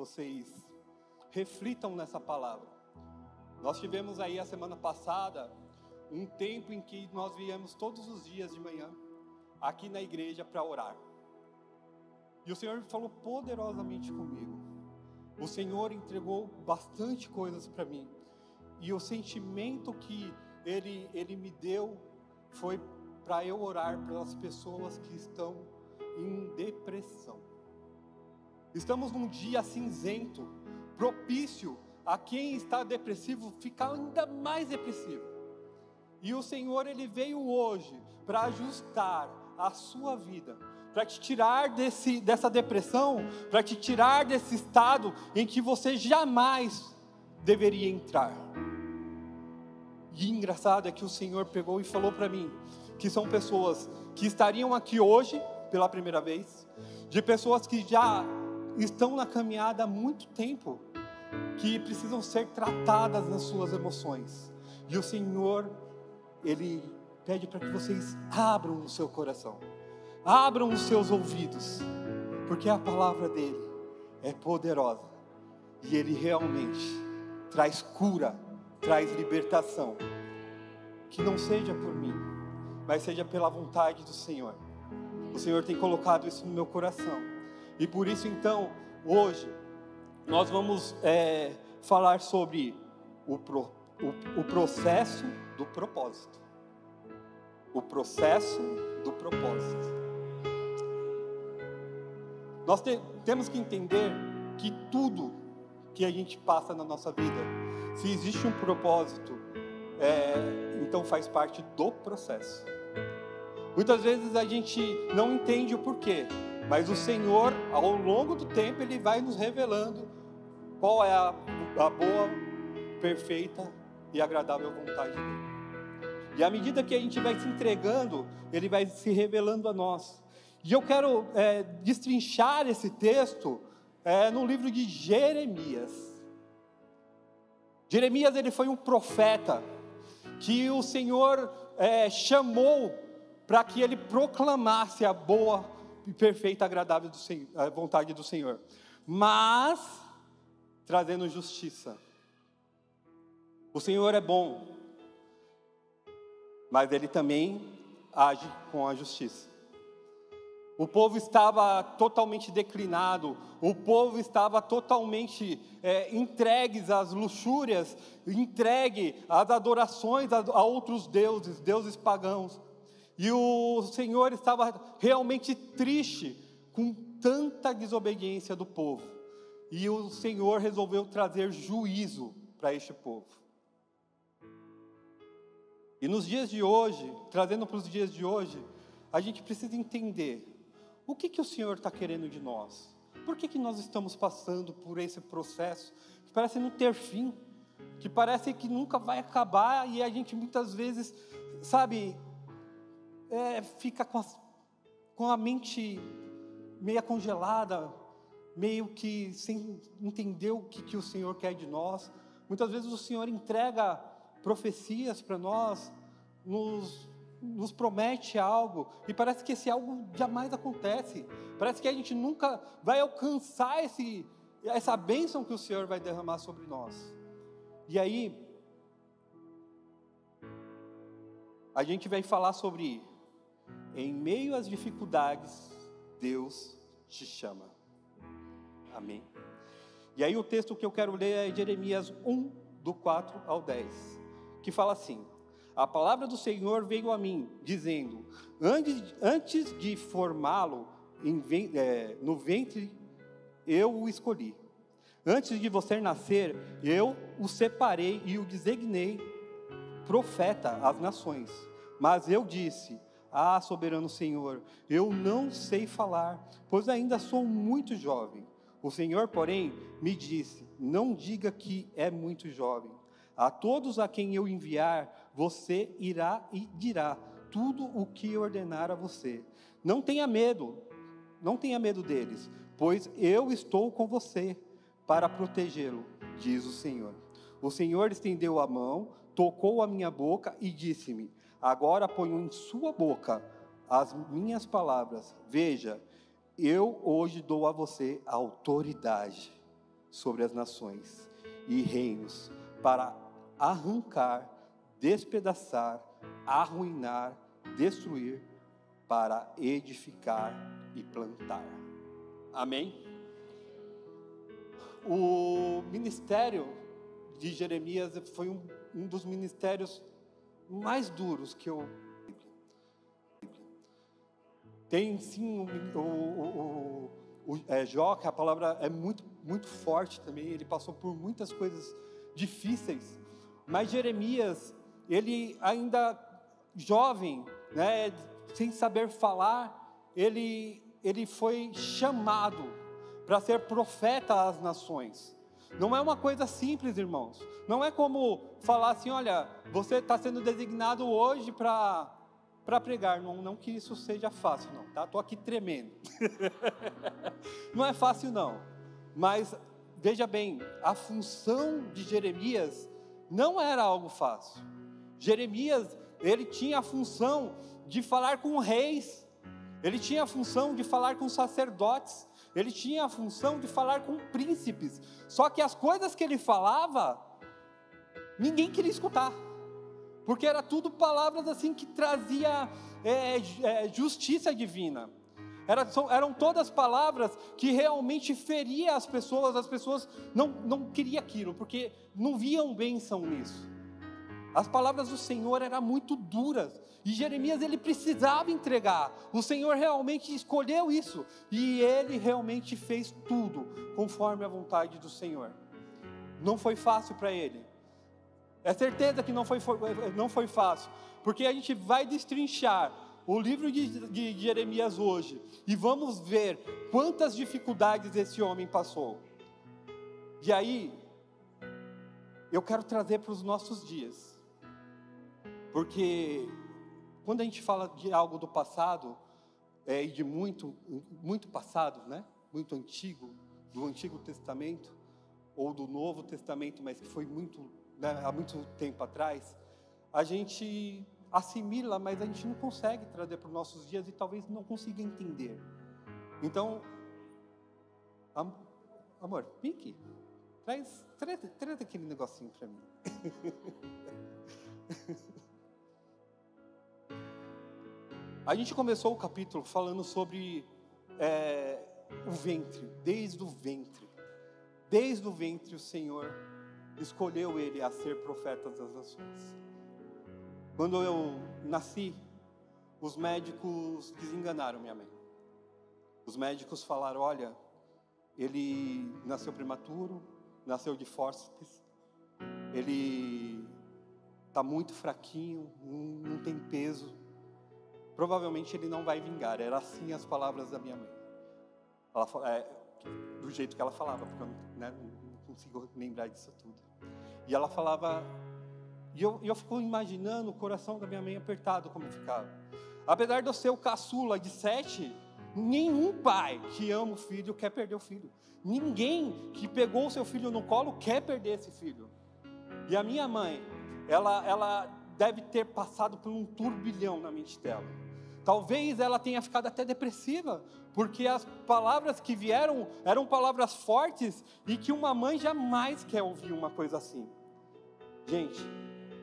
vocês reflitam nessa palavra. Nós tivemos aí a semana passada um tempo em que nós viemos todos os dias de manhã aqui na igreja para orar. E o Senhor falou poderosamente comigo. O Senhor entregou bastante coisas para mim. E o sentimento que Ele me deu foi para eu orar pelas pessoas que estão em depressão. Estamos num dia cinzento, propício a quem está depressivo ficar ainda mais depressivo. E o Senhor, Ele veio hoje para ajustar a sua vida, para te tirar dessa depressão, para te tirar desse estado em que você jamais deveria entrar. E engraçado é que o Senhor pegou e falou para mim que são pessoas que estariam aqui hoje pela primeira vez, de pessoas que já estão na caminhada há muito tempo, que precisam ser tratadas nas suas emoções. E o Senhor, Ele pede para que vocês abram o seu coração, abram os seus ouvidos, porque a palavra dEle é poderosa, e Ele realmente traz cura, traz libertação. Que não seja por mim, mas seja pela vontade do Senhor. O Senhor tem colocado isso no meu coração, e por isso então, hoje, nós vamos falar sobre o processo do propósito. O processo do propósito. Nós temos que entender que tudo que a gente passa na nossa vida, se existe um propósito, então faz parte do processo. Muitas vezes a gente não entende o porquê, mas o Senhor, ao longo do tempo, Ele vai nos revelando qual é a boa, perfeita e agradável vontade dEle. E à medida que a gente vai se entregando, Ele vai se revelando a nós. E eu quero destrinchar esse texto no livro de Jeremias. Jeremias, ele foi um profeta que o Senhor chamou para que ele proclamasse a boa, perfeita, agradável a vontade do Senhor, mas trazendo justiça. O Senhor é bom, mas Ele também age com a justiça. O povo estava totalmente declinado, o povo estava totalmente entregues às luxúrias, entregue às adorações a outros deuses, deuses pagãos. E o Senhor estava realmente triste com tanta desobediência do povo. E o Senhor resolveu trazer juízo para este povo. E nos dias de hoje, trazendo para os dias de hoje, a gente precisa entender o que o Senhor está querendo de nós. Por que nós estamos passando por esse processo que parece não ter fim, que parece que nunca vai acabar, e a gente muitas vezes, sabe, fica com a mente meio congelada, meio que sem entender o que o Senhor quer de nós. Muitas vezes o Senhor entrega profecias para nós, nos promete algo, e parece que esse algo jamais acontece. Parece que a gente nunca vai alcançar essa bênção que o Senhor vai derramar sobre nós. E aí, a gente vai falar sobre: em meio às dificuldades, Deus te chama. Amém. E aí o texto que eu quero ler é Jeremias 1, do 4 ao 10, que fala assim: a palavra do Senhor veio a mim, dizendo: antes de formá-lo no ventre, eu o escolhi. Antes de você nascer, eu o separei e o designei profeta às nações. Mas eu disse: ah, soberano Senhor, eu não sei falar, pois ainda sou muito jovem. O Senhor, porém, me disse: não diga que é muito jovem. A todos a quem eu enviar, você irá e dirá tudo o que ordenar a você. Não tenha medo deles, pois eu estou com você para protegê-lo, diz o Senhor. O Senhor estendeu a mão, tocou a minha boca e disse-me: agora ponho em sua boca as minhas palavras. Veja, eu hoje dou a você autoridade. sobre as nações e reinos, para arrancar, despedaçar, arruinar, destruir, para edificar e plantar. Amém? O ministério de Jeremias foi um dos ministérios mais duros que eu... Tem sim Jó, que a palavra é muito, muito forte também, ele passou por muitas coisas difíceis, mas Jeremias, ele ainda jovem, né, sem saber falar, ele foi chamado para ser profeta às nações. Não é uma coisa simples, irmãos. Não é como falar assim, olha, você está sendo designado hoje para pregar. Não que isso seja fácil, não, tá? Estou aqui tremendo. Não é fácil, não. Mas, veja bem, a função de Jeremias não era algo fácil. Jeremias, ele tinha a função de falar com reis, ele tinha a função de falar com sacerdotes, ele tinha a função de falar com príncipes. Só que as coisas que ele falava, ninguém queria escutar, porque era tudo palavras assim que trazia justiça divina. Eram todas palavras que realmente feriam as pessoas não queriam aquilo, porque não viam bênção nisso. As palavras do Senhor eram muito duras, e Jeremias ele precisava entregar. O Senhor realmente escolheu isso, e ele realmente fez tudo conforme a vontade do Senhor. Não foi fácil para ele, é certeza que não foi fácil, porque a gente vai destrinchar o livro de Jeremias hoje, e vamos ver quantas dificuldades esse homem passou. E aí, eu quero trazer para os nossos dias, porque quando a gente fala de algo do passado, e de muito, muito passado, né? Muito antigo, do Antigo Testamento, ou do Novo Testamento, mas que foi muito, né, há muito tempo atrás, a gente assimila, mas a gente não consegue trazer para os nossos dias e talvez não consiga entender. Então, amor, vem aqui, traz aquele negocinho para mim. A gente começou o capítulo falando sobre o ventre, desde o ventre. Desde o ventre o Senhor escolheu ele a ser profeta das nações. Quando eu nasci, os médicos desenganaram minha mãe. Os médicos falaram, olha, ele nasceu prematuro, nasceu de fórceps, ele está muito fraquinho, não tem peso, provavelmente ele não vai vingar. Era assim as palavras da minha mãe. Ela, do jeito que ela falava, porque eu não consigo lembrar disso tudo. E ela falava, e eu fico imaginando o coração da minha mãe apertado como ficava. Apesar de eu ser o caçula de 7, nenhum pai que ama o filho quer perder o filho. Ninguém que pegou o seu filho no colo quer perder esse filho. E a minha mãe, ela deve ter passado por um turbilhão na mente dela. Talvez ela tenha ficado até depressiva, porque as palavras que vieram eram palavras fortes e que uma mãe jamais quer ouvir uma coisa assim. Gente,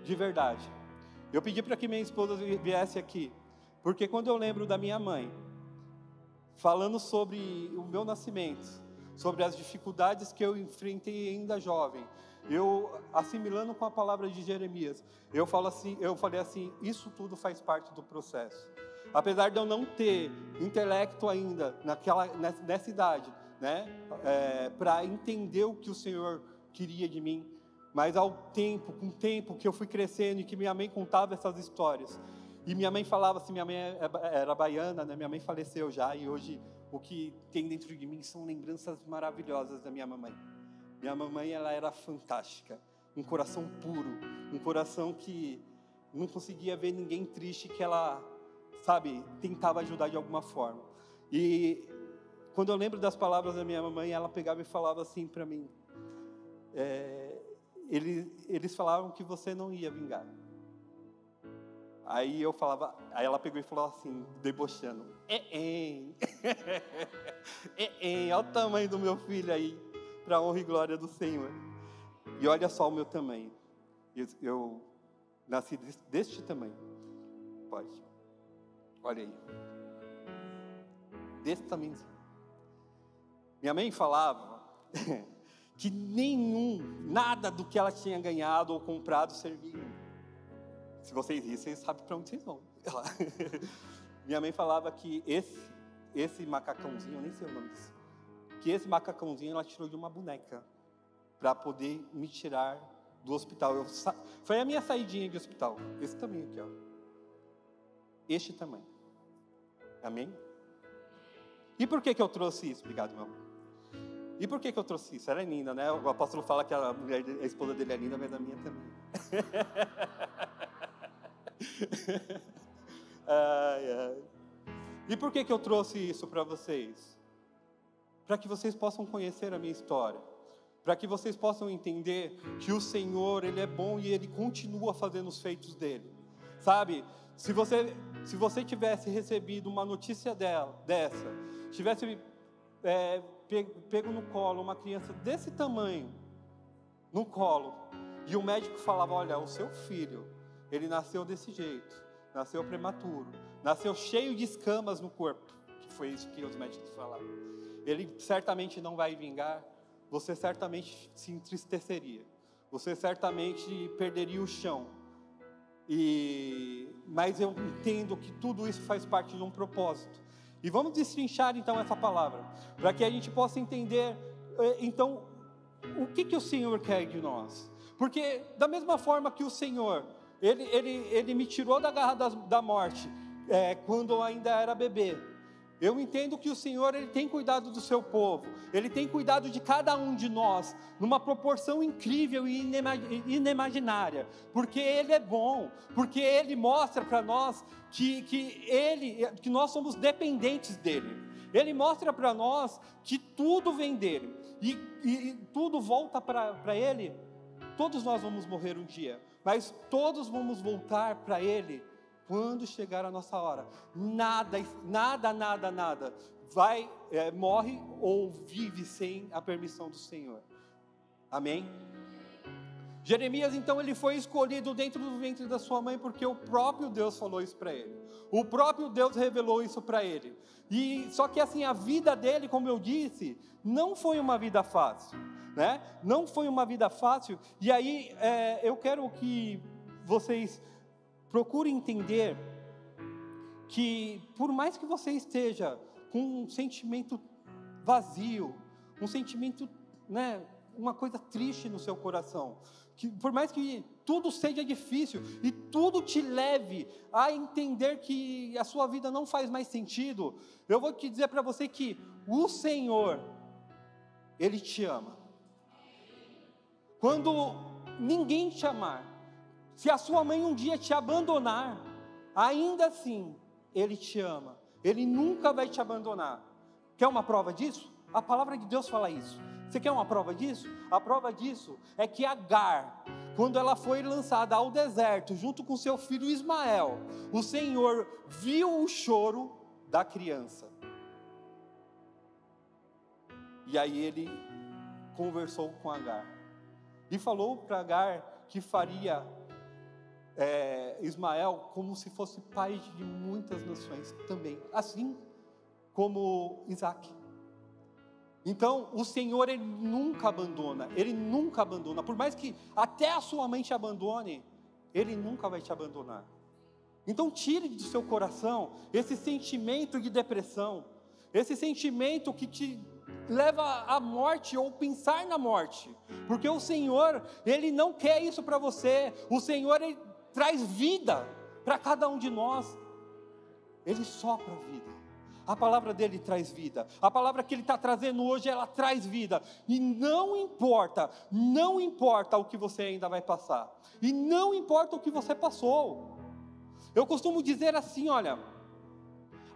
de verdade, eu pedi para que minha esposa viesse aqui, porque quando eu lembro da minha mãe falando sobre o meu nascimento, sobre as dificuldades que eu enfrentei ainda jovem, eu assimilando com a palavra de Jeremias, eu falei assim, isso tudo faz parte do processo. Apesar de eu não ter intelecto ainda nessa idade, né, para entender o que o Senhor queria de mim, mas com o tempo que eu fui crescendo e que minha mãe contava essas histórias, e minha mãe falava assim, minha mãe era baiana, né, minha mãe faleceu já, e hoje o que tem dentro de mim são lembranças maravilhosas da minha mamãe. Minha mamãe, ela era fantástica, um coração puro, um coração que não conseguia ver ninguém triste, que ela, sabe, tentava ajudar de alguma forma. E quando eu lembro das palavras da minha mamãe, ela pegava e falava assim para mim, eles falavam que você não ia vingar. Aí ela pegou e falou assim, debochando, olha o tamanho do meu filho aí, para a honra e glória do Senhor. E olha só o meu tamanho. Eu nasci deste tamanho. Pode. Olha aí. Desse tamanho. Minha mãe falava que nada do que ela tinha ganhado ou comprado servia. Se vocês rirem, vocês sabem para onde vocês vão. Minha mãe falava que esse macacãozinho, eu nem sei o nome disso, que esse macacãozinho ela tirou de uma boneca para poder me tirar do hospital. Foi a minha saidinha de hospital. Esse tamanho aqui, ó. Este tamanho. Amém? E por que eu trouxe isso? Obrigado, meu amor. E por que eu trouxe isso? Ela é linda, né? O apóstolo fala que a esposa dele é linda, mas a minha também. Ai, ai. E por que eu trouxe isso para vocês? Para que vocês possam conhecer a minha história. Para que vocês possam entender que o Senhor, Ele é bom e Ele continua fazendo os feitos dEle. Sabe? Se você tivesse recebido uma notícia dessa, tivesse pego no colo uma criança desse tamanho, no colo, e o médico falava, olha, o seu filho, ele nasceu desse jeito, nasceu prematuro, nasceu cheio de escamas no corpo, que foi isso que os médicos falaram, ele certamente não vai vingar, você certamente se entristeceria, você certamente perderia o chão, mas eu entendo que tudo isso faz parte de um propósito. E vamos destrinchar então essa palavra, para que a gente possa entender, então, o que o Senhor quer de nós. Porque da mesma forma que o Senhor, Ele me tirou da garra da morte, quando eu ainda era bebê. Eu entendo que o Senhor, Ele tem cuidado do seu povo, Ele tem cuidado de cada um de nós, numa proporção incrível e inimaginária, porque Ele é bom, porque Ele mostra para nós que nós somos dependentes dEle, Ele mostra para nós que tudo vem dEle, e tudo volta para Ele. Todos nós vamos morrer um dia, mas todos vamos voltar para Ele, quando chegar a nossa hora. Nada morre ou vive sem a permissão do Senhor. Amém? Jeremias, então, ele foi escolhido dentro do ventre da sua mãe, porque o próprio Deus falou isso para ele. O próprio Deus revelou isso para ele. Só que assim, a vida dele, como eu disse, não foi uma vida fácil, né? Não foi uma vida fácil. E aí, eu quero que vocês procure entender que, por mais que você esteja com um sentimento vazio, um sentimento, né, uma coisa triste no seu coração, que por mais que tudo seja difícil e tudo te leve a entender que a sua vida não faz mais sentido, eu vou te dizer para você que o Senhor, Ele te ama. Quando ninguém te amar, se a sua mãe um dia te abandonar, ainda assim, Ele te ama. Ele nunca vai te abandonar. Quer uma prova disso? A palavra de Deus fala isso. Você quer uma prova disso? A prova disso é que Agar, quando ela foi lançada ao deserto, junto com seu filho Ismael, o Senhor viu o choro da criança. E aí Ele conversou com Agar. E falou para Agar que faria Ismael como se fosse pai de muitas nações também, assim como Isaac. Então o Senhor, Ele nunca abandona, por mais que até a sua mãe te abandone, Ele nunca vai te abandonar. Então tire do seu coração esse sentimento de depressão, esse sentimento que te leva à morte ou pensar na morte, porque o Senhor, Ele não quer isso para você. O Senhor, Ele traz vida para cada um de nós. Ele sopra a vida. A palavra dele traz vida. A palavra que Ele está trazendo hoje, ela traz vida. E não importa o que você ainda vai passar. E não importa o que você passou. Eu costumo dizer assim, olha,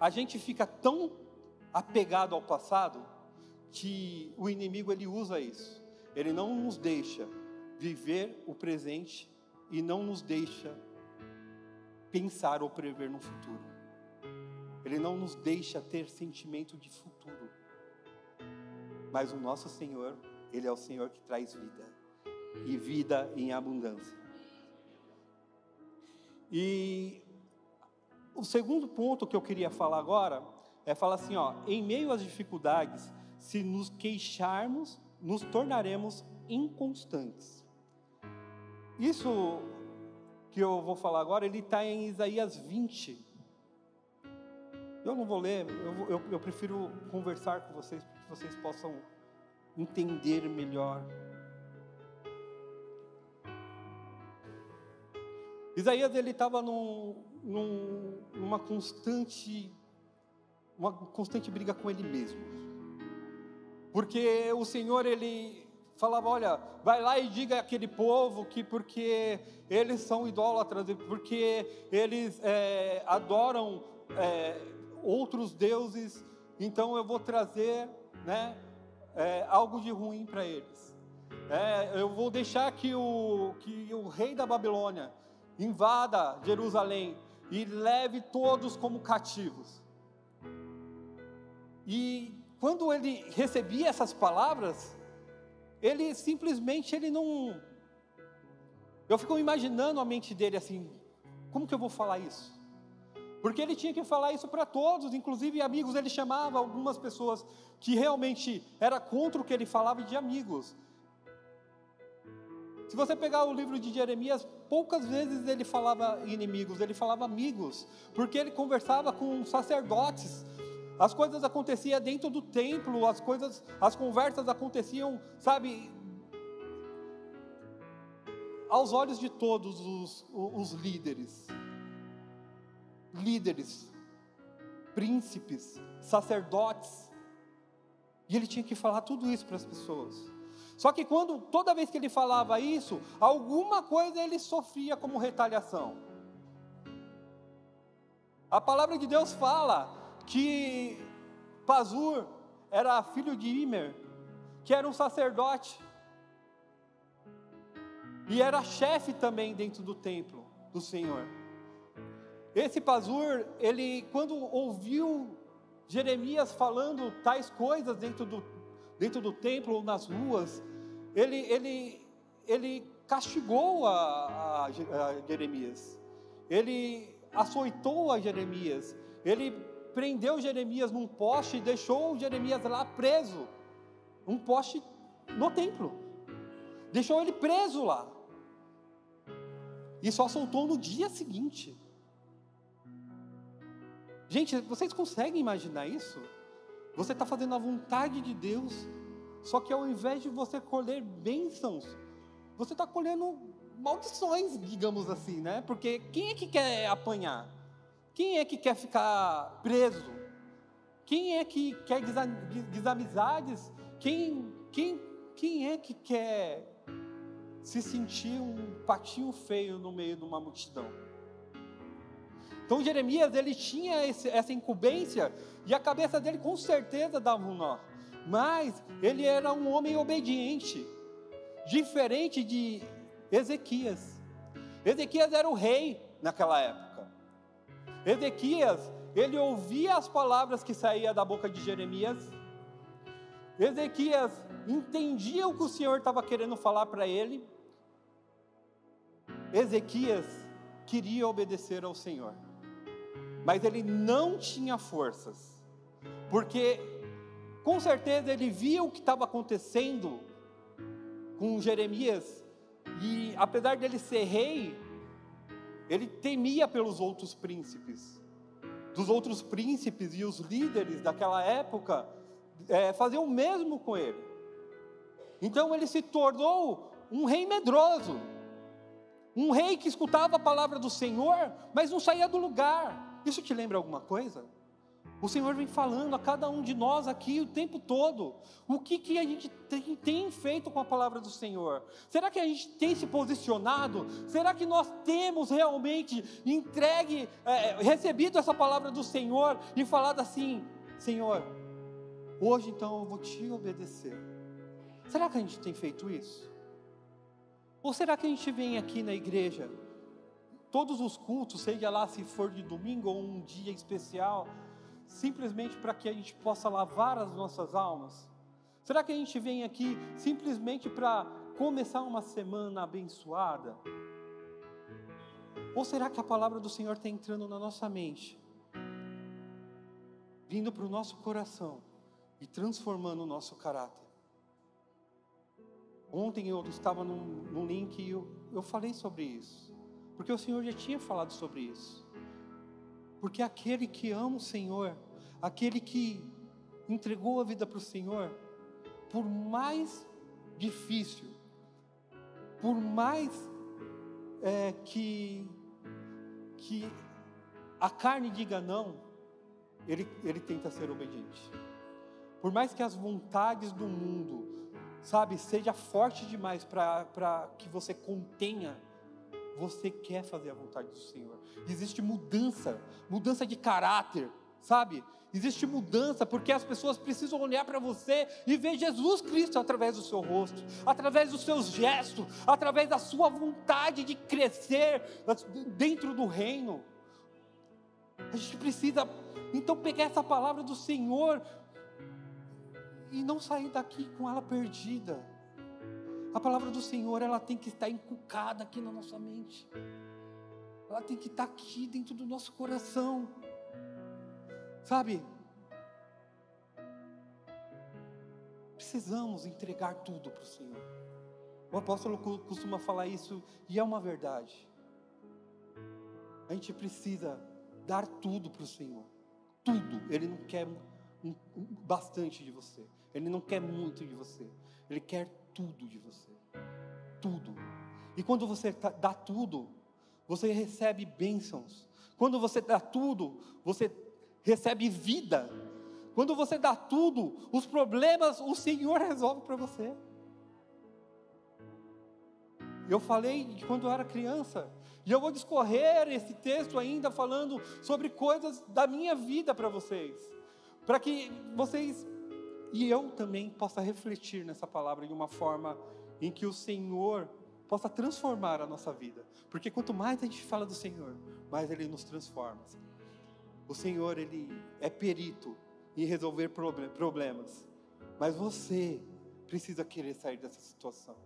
a gente fica tão apegado ao passado, que o inimigo, ele usa isso. Ele não nos deixa viver o presente e não nos deixa pensar ou prever no futuro. Ele não nos deixa ter sentimento de futuro. Mas o nosso Senhor, Ele é o Senhor que traz vida, e vida em abundância. E o segundo ponto que eu queria falar agora é falar assim, em meio às dificuldades, se nos queixarmos, nos tornaremos inconstantes. Isso que eu vou falar agora, ele está em Isaías 20. Eu não vou ler, eu prefiro conversar com vocês, para que vocês possam entender melhor. Isaías, ele estava numa constante briga com ele mesmo. Porque o Senhor, ele falava, olha, vai lá e diga àquele povo que porque eles são idólatras, porque eles adoram outros deuses, então eu vou trazer, algo de ruim para eles. Eu vou deixar que o rei da Babilônia invada Jerusalém e leve todos como cativos. E quando ele recebia essas palavras, ele simplesmente, não... Eu fico imaginando a mente dele assim, como que eu vou falar isso? Porque ele tinha que falar isso para todos, inclusive amigos, ele chamava algumas pessoas que realmente era contra o que ele falava de amigos. Se você pegar o livro de Jeremias, poucas vezes ele falava inimigos, ele falava amigos, porque ele conversava com sacerdotes. As coisas aconteciam dentro do templo, as conversas aconteciam, aos olhos de todos os líderes, príncipes, sacerdotes, e ele tinha que falar tudo isso para as pessoas. Só que toda vez que ele falava isso, alguma coisa ele sofria como retaliação. A palavra de Deus fala que Pazur era filho de Imer, que era um sacerdote, e era chefe também dentro do templo do Senhor. Esse Pazur, ele, quando ouviu Jeremias falando tais coisas dentro do templo ou nas ruas, ele castigou a Jeremias, ele açoitou a Jeremias, ele prendeu Jeremias num poste e deixou Jeremias lá preso, um poste no templo, deixou ele preso lá, e só soltou no dia seguinte. Gente, vocês conseguem imaginar isso? Você está fazendo a vontade de Deus, só que ao invés de você colher bênçãos, você está colhendo maldições, digamos assim, né? Porque quem é que quer apanhar? Quem é que quer ficar preso? Quem é que quer desamizades? Quem é que quer se sentir um patinho feio no meio de uma multidão? Então Jeremias, ele tinha essa incumbência, e a cabeça dele com certeza dava um nó, mas ele era um homem obediente, diferente de Ezequias. Ezequias era o rei naquela época. Ezequias, ele ouvia as palavras que saíam da boca de Jeremias. Ezequias entendia o que o Senhor estava querendo falar para ele. Ezequias queria obedecer ao Senhor, mas ele não tinha forças, porque com certeza ele via o que estava acontecendo com Jeremias, e apesar dele ser rei, ele temia pelos outros príncipes, e os líderes daquela época faziam o mesmo com ele. Então ele se tornou um rei medroso, um rei que escutava a palavra do Senhor, mas não saía do lugar. Isso te lembra alguma coisa? O Senhor vem falando a cada um de nós aqui o tempo todo. O que a gente tem feito com a palavra do Senhor? Será que a gente tem se posicionado? Será que nós temos realmente recebido essa palavra do Senhor e falado assim: Senhor, hoje então eu vou te obedecer? Será que a gente tem feito isso? Ou será que a gente vem aqui na igreja, todos os cultos, seja lá se for de domingo ou um dia especial, simplesmente para que a gente possa lavar as nossas almas, Será que a gente vem aqui simplesmente para começar uma semana abençoada? Ou será que a palavra do Senhor está entrando na nossa mente, vindo para o nosso coração e transformando o nosso caráter? Ontem eu estava num link e eu falei sobre isso, porque o Senhor já tinha falado sobre isso. Porque aquele que ama o Senhor, aquele que entregou a vida para o Senhor, por mais difícil, por mais que a carne diga não, ele tenta ser obediente. Por mais que as vontades do mundo, sabe, seja forte demais para que você contenha, você quer fazer a vontade do Senhor. Existe mudança de caráter, sabe? Existe mudança porque as pessoas precisam olhar para você e ver Jesus Cristo através do seu rosto, através dos seus gestos, através da sua vontade de crescer dentro do reino. A gente precisa então pegar essa palavra do Senhor e não sair daqui com ela perdida. A palavra do Senhor, ela tem que estar encucada aqui na nossa mente. Ela tem que estar aqui dentro do nosso coração. Sabe? Precisamos entregar tudo para o Senhor. O apóstolo costuma falar isso e é uma verdade. A gente precisa dar tudo para o Senhor. Tudo. Ele não quer bastante de você. Ele não quer muito de você. Ele quer tudo de você. Tudo. E quando você dá tudo, você recebe bênçãos. Quando você dá tudo, você recebe vida. Quando você dá tudo, os problemas o Senhor resolve para você. Eu falei de quando eu era criança, e eu vou discorrer esse texto ainda falando sobre coisas da minha vida para vocês, para que vocês e eu também possa refletir nessa palavra de uma forma em que o Senhor possa transformar a nossa vida, porque quanto mais a gente fala do Senhor, mais Ele nos transforma. O Senhor, Ele é perito em resolver problemas, mas você precisa querer sair dessa situação.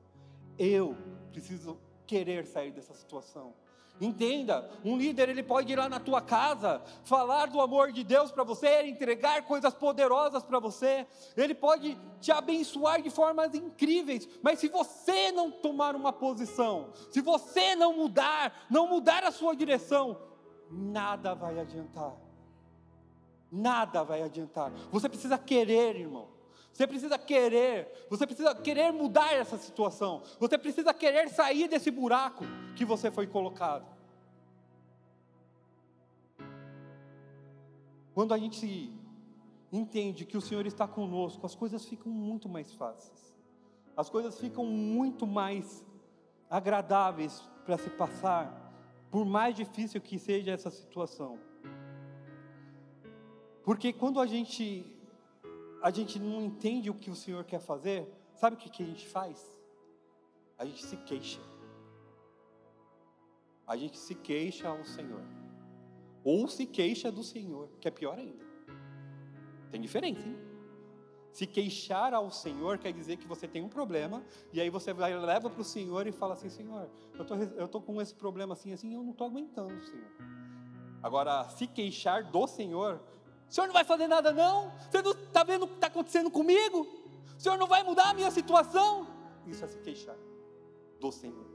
Eu preciso querer sair dessa situação. Entenda, um líder, ele pode ir lá na tua casa, falar do amor de Deus para você, entregar coisas poderosas para você, ele pode te abençoar de formas incríveis, mas se você não tomar uma posição, se você não mudar a sua direção, nada vai adiantar. Nada vai adiantar. Você precisa querer, irmão. Você precisa querer mudar essa situação. Você precisa querer sair desse buraco que você foi colocado. Quando a gente entende que o Senhor está conosco, as coisas ficam muito mais fáceis. As coisas ficam muito mais agradáveis para se passar, por mais difícil que seja essa situação. Porque quando a gente não entende o que o Senhor quer fazer, sabe o que a gente faz? A gente se queixa. A gente se queixa ao Senhor. Ou se queixa do Senhor, que é pior ainda. Tem diferença, hein? Se queixar ao Senhor quer dizer que você tem um problema, e aí você leva para o Senhor e fala assim: Senhor, eu estou com esse problema assim, eu não estou aguentando, Senhor. Agora, se queixar do Senhor, o Senhor não vai fazer nada não? Você não está vendo o que está acontecendo comigo? O Senhor não vai mudar a minha situação? Isso é se queixar do Senhor.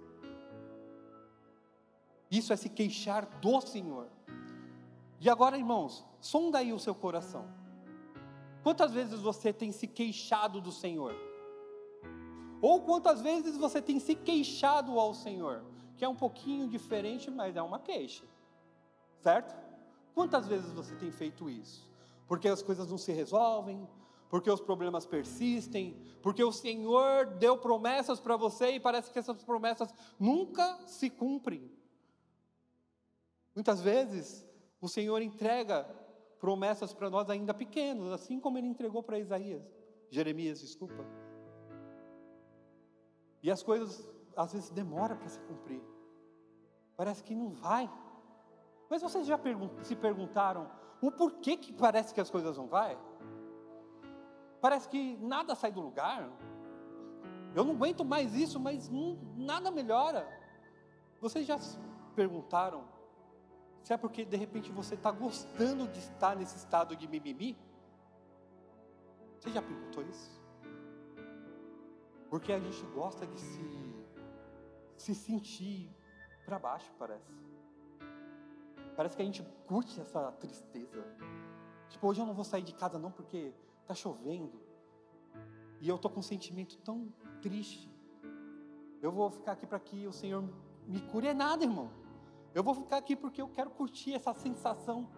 Isso é se queixar do Senhor. E agora, irmãos, sonda aí o seu coração. Quantas vezes você tem se queixado do Senhor? Ou quantas vezes você tem se queixado ao Senhor? Que é um pouquinho diferente, mas é uma queixa. Certo? Quantas vezes você tem feito isso? Porque as coisas não se resolvem, porque os problemas persistem, porque o Senhor deu promessas para você e parece que essas promessas nunca se cumprem. Muitas vezes o Senhor entrega promessas para nós ainda pequenos, assim como Ele entregou para Jeremias, desculpa. E as coisas às vezes demoram para se cumprir. Parece que não vai. Mas vocês já se perguntaram o porquê que parece que as coisas não vai? parece que nada sai do lugar. Eu não aguento mais isso, mas nada melhora. Vocês já se perguntaram se é porque de repente você está gostando de estar nesse estado de mimimi? Você já perguntou isso? Porque a gente gosta de se sentir para baixo, parece. Parece que a gente curte essa tristeza. Tipo, hoje eu não vou sair de casa não porque está chovendo. E eu estou com um sentimento tão triste. Eu vou ficar aqui para que o Senhor me cure. É nada, irmão. Eu vou ficar aqui porque eu quero curtir essa sensação.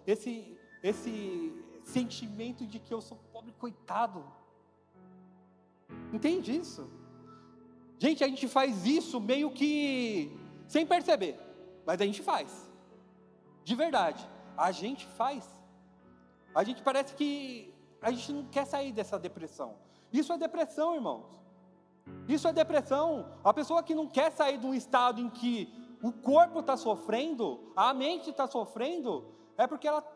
Esse sentimento de que eu sou pobre coitado. Entende isso? Gente, a gente faz isso meio que sem perceber. Mas a gente faz. De verdade. A gente faz. A gente parece que a gente não quer sair dessa depressão. Isso é depressão, irmãos. Isso é depressão. A pessoa que não quer sair de um estado em que o corpo está sofrendo, a mente está sofrendo, é porque ela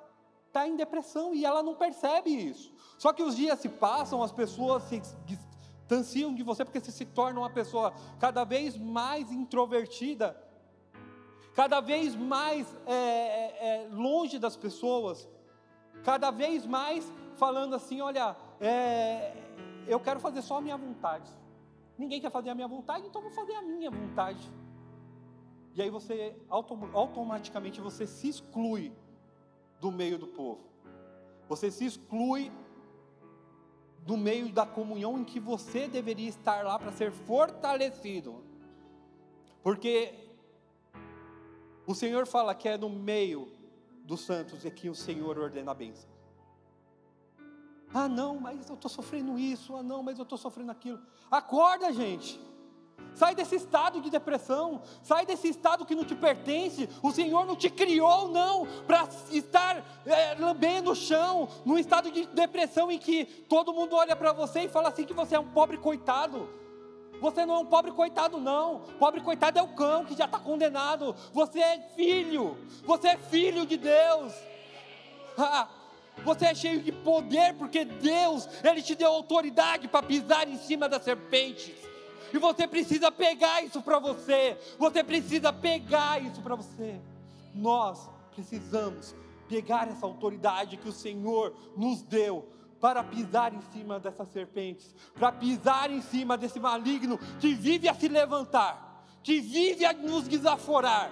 está em depressão e ela não percebe isso. Só que os dias se passam, as pessoas se distanciam de você porque você se torna uma pessoa cada vez mais introvertida, cada vez mais longe das pessoas, cada vez mais falando assim, olha, eu quero fazer só a minha vontade. Ninguém quer fazer a minha vontade, então eu vou fazer a minha vontade. E aí você, automaticamente, você se exclui do meio do povo. Você se exclui do meio da comunhão em que você deveria estar lá para ser fortalecido. Porque o Senhor fala que é no meio dos santos é que o Senhor ordena a bênção. Ah não, mas eu estou sofrendo isso. Ah não, mas eu estou sofrendo aquilo. Acorda, gente. Sai desse estado de depressão. Sai desse estado que não te pertence. O Senhor não te criou não para estar lambendo o chão, num estado de depressão em que todo mundo olha para você e fala assim que você é um pobre coitado. Você não é um pobre coitado não. Pobre coitado é o cão que já está condenado. Você é filho. Você é filho de Deus. Você é cheio de poder porque Deus, Ele te deu autoridade para pisar em cima das serpentes. E você precisa pegar isso para você. Você precisa pegar isso para você. Nós precisamos pegar essa autoridade que o Senhor nos deu para pisar em cima dessas serpentes, para pisar em cima desse maligno que vive a se levantar, que vive a nos desaforar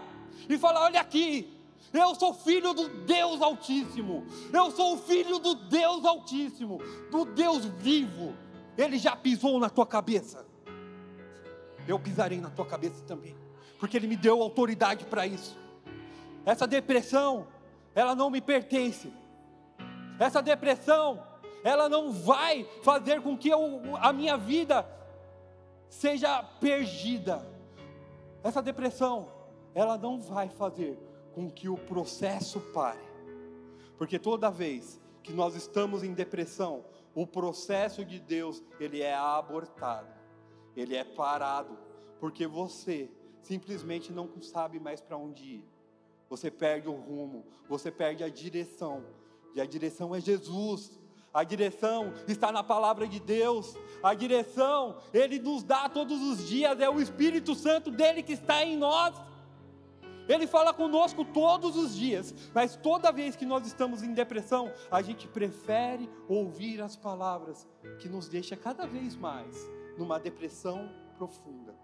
e falar: olha aqui, eu sou filho do Deus Altíssimo, eu sou o filho do Deus Altíssimo, do Deus vivo. Ele já pisou na tua cabeça, eu pisarei na tua cabeça também, porque Ele me deu autoridade para isso. Essa depressão, ela não me pertence. Essa depressão, ela não vai fazer com que a minha vida seja perdida. Essa depressão, ela não vai fazer com que o processo pare. Porque toda vez que nós estamos em depressão, o processo de Deus, ele é abortado. Ele é parado. Porque você simplesmente não sabe mais para onde ir. Você perde o rumo, você perde a direção. E a direção é Jesus. A direção está na palavra de Deus. A direção, Ele nos dá todos os dias. É o Espírito Santo dEle que está em nós. Ele fala conosco todos os dias. Mas toda vez que nós estamos em depressão, a gente prefere ouvir as palavras que nos deixa cada vez mais numa depressão profunda.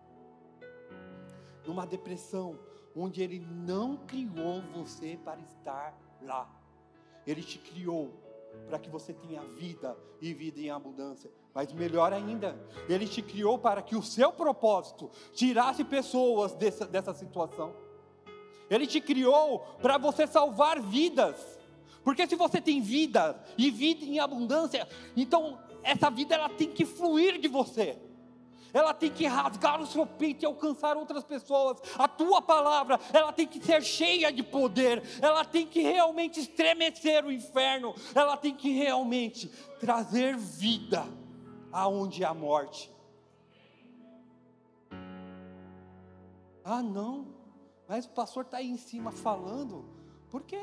Numa depressão onde Ele não criou você para estar lá. Ele te criou para que você tenha vida e vida em abundância. Mas melhor ainda, Ele te criou para que o seu propósito tirasse pessoas dessa situação. Ele te criou para você salvar vidas. Porque se você tem vida e vida em abundância, então essa vida ela tem que fluir de você. Ela tem que rasgar o seu peito e alcançar outras pessoas. A tua palavra, ela tem que ser cheia de poder. Ela tem que realmente estremecer o inferno. Ela tem que realmente trazer vida aonde há morte. Ah não, mas o pastor está aí em cima falando, porque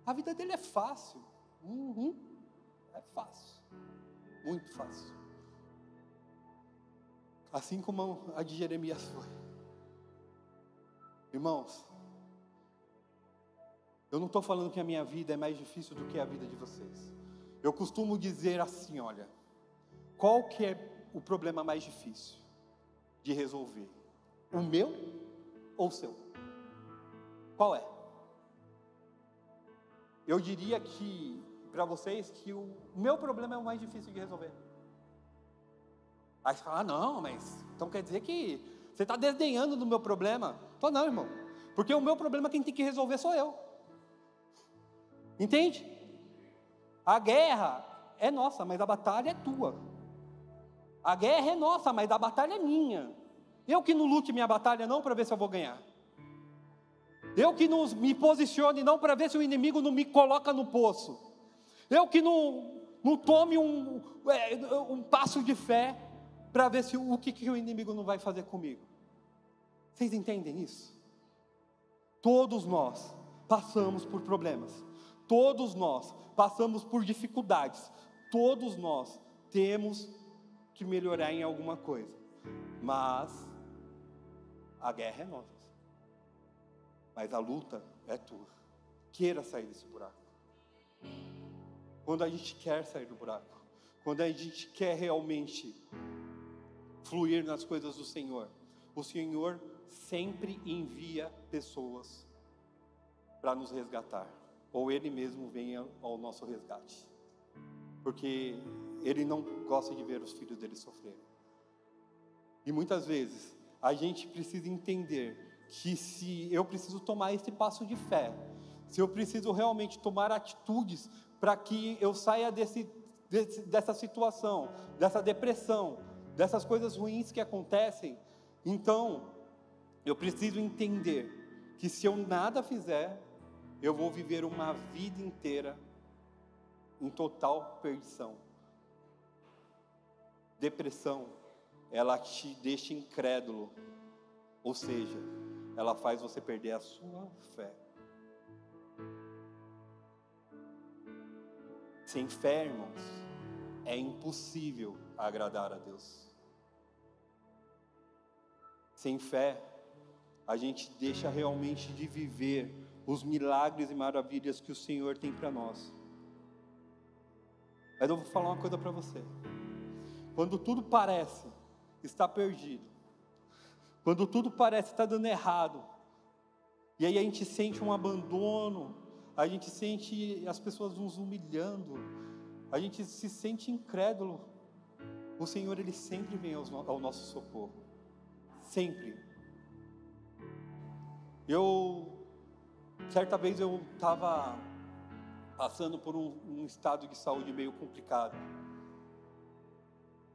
a vida dele é fácil. É fácil, muito fácil. Assim como a de Jeremias foi. Irmãos, eu não estou falando que a minha vida é mais difícil do que a vida de vocês. Eu costumo dizer assim, olha, qual que é o problema mais difícil de resolver? O meu ou o seu? Qual é? Eu diria que, para vocês, que o meu problema é o mais difícil de resolver. Aí você fala, não, mas então quer dizer que você está desdenhando do meu problema? Eu falo, não, irmão, porque o meu problema quem tem que resolver sou eu. Entende? A guerra é nossa, mas a batalha é tua. A guerra é nossa, mas a batalha é minha. Eu que não lute minha batalha não para ver se eu vou ganhar. Eu que não me posicione não para ver se o inimigo não me coloca no poço. Eu que não tome um passo de fé para ver se o que o inimigo não vai fazer comigo. Vocês entendem isso? Todos nós passamos por problemas. Todos nós passamos por dificuldades. Todos nós temos que melhorar em alguma coisa. Mas a guerra é nossa. Mas a luta é tua. Queira sair desse buraco. Quando a gente quer sair do buraco, quando a gente quer realmente fluir nas coisas do Senhor, o Senhor sempre envia pessoas para nos resgatar, ou Ele mesmo venha ao nosso resgate, porque Ele não gosta de ver os filhos dele sofrerem. E muitas vezes a gente precisa entender que se eu preciso tomar esse passo de fé, se eu preciso realmente tomar atitudes para que eu saia dessa situação, dessa depressão, dessas coisas ruins que acontecem, então eu preciso entender que se eu nada fizer, eu vou viver uma vida inteira em total perdição. Depressão, ela te deixa incrédulo, ou seja, ela faz você perder a sua fé. Sem fé, irmãos, é impossível agradar a Deus. Sem fé, a gente deixa realmente de viver os milagres e maravilhas que o Senhor tem para nós. Mas eu vou falar uma coisa para você. Quando tudo parece estar perdido, quando tudo parece estar dando errado, e aí a gente sente um abandono, a gente sente as pessoas nos humilhando, a gente se sente incrédulo, o Senhor, Ele sempre vem ao nosso socorro, sempre. Certa vez eu estava passando por um estado de saúde meio complicado.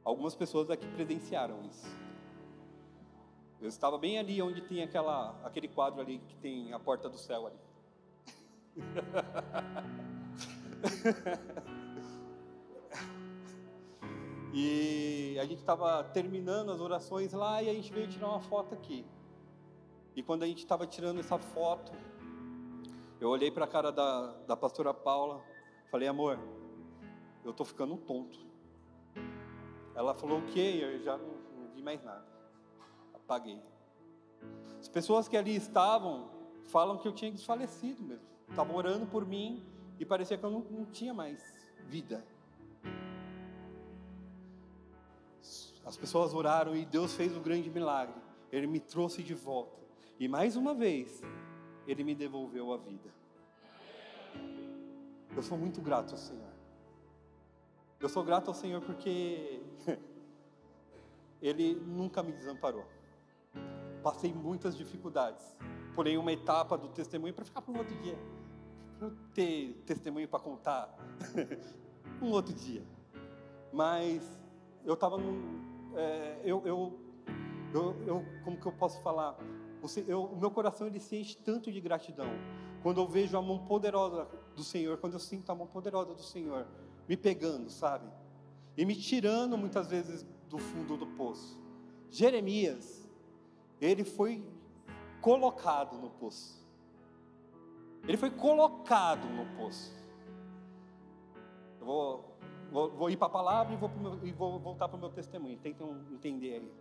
Algumas pessoas aqui presenciaram isso. Eu estava bem ali onde tem aquele quadro ali que tem a porta do céu ali. E a gente estava terminando as orações lá e a gente veio tirar uma foto aqui. E quando a gente estava tirando essa foto, eu olhei para a cara da pastora Paula, falei, amor, eu estou ficando tonto. Ela falou, o quê? Eu já não vi mais nada. Apaguei. As pessoas que ali estavam, falam que eu tinha desfalecido mesmo. Estavam orando por mim e parecia que eu não tinha mais vida. As pessoas oraram e Deus fez um grande milagre. Ele me trouxe de volta. E mais uma vez, Ele me devolveu a vida. Eu sou muito grato ao Senhor. Eu sou grato ao Senhor porque Ele nunca me desamparou. Passei muitas dificuldades. Pulei uma etapa do testemunho para ficar para um outro dia. Para eu ter testemunho para contar. Um outro dia. Mas eu estava como que eu posso falar? O meu coração ele se enche tanto de gratidão quando eu vejo a mão poderosa do Senhor, quando eu sinto a mão poderosa do Senhor me pegando, sabe? E me tirando muitas vezes do fundo do poço. Jeremias, ele foi colocado no poço. Ele foi colocado no poço. Eu vou vou ir para a palavra e vou voltar para o meu testemunho. Tentem entender aí.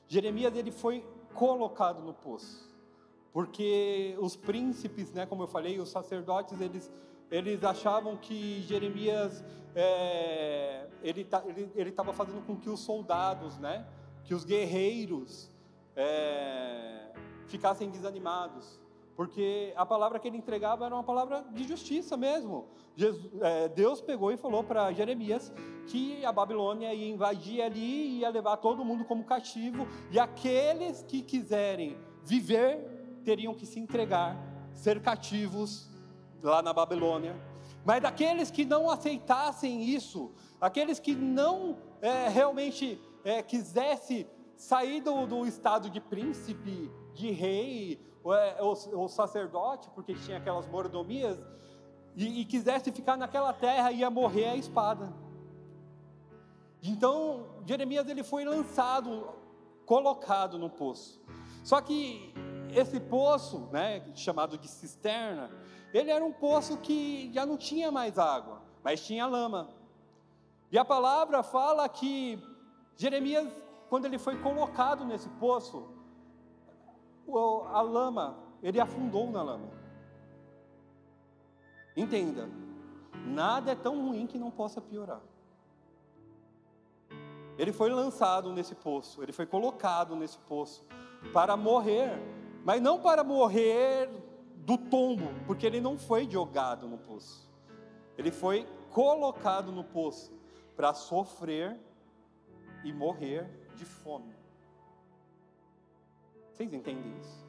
Jeremias, ele foi colocado no poço, porque os príncipes, né, como eu falei, os sacerdotes, eles achavam que Jeremias, ele estava fazendo com que os soldados, né, que os guerreiros ficassem desanimados, porque a palavra que ele entregava era uma palavra de justiça mesmo. Deus pegou e falou para Jeremias que a Babilônia ia invadir ali e ia levar todo mundo como cativo, e aqueles que quiserem viver teriam que se entregar, ser cativos lá na Babilônia. Mas daqueles que não aceitassem isso, aqueles que não realmente quisessem sair do estado de príncipe, de rei, ou sacerdote, porque tinha aquelas mordomias, e quisesse ficar naquela terra, ia morrer à espada. Então Jeremias, ele foi lançado, colocado no poço. Só que esse poço, né, chamado de cisterna, ele era um poço que já não tinha mais água, mas tinha lama. E a palavra fala que Jeremias, quando ele foi colocado nesse poço, a lama, ele afundou na lama. Entenda, nada é tão ruim que não possa piorar. Ele foi lançado nesse poço, ele foi colocado nesse poço para morrer, mas não para morrer do tombo, porque ele não foi jogado no poço, ele foi colocado no poço para sofrer e morrer de fome. Vocês entendem isso?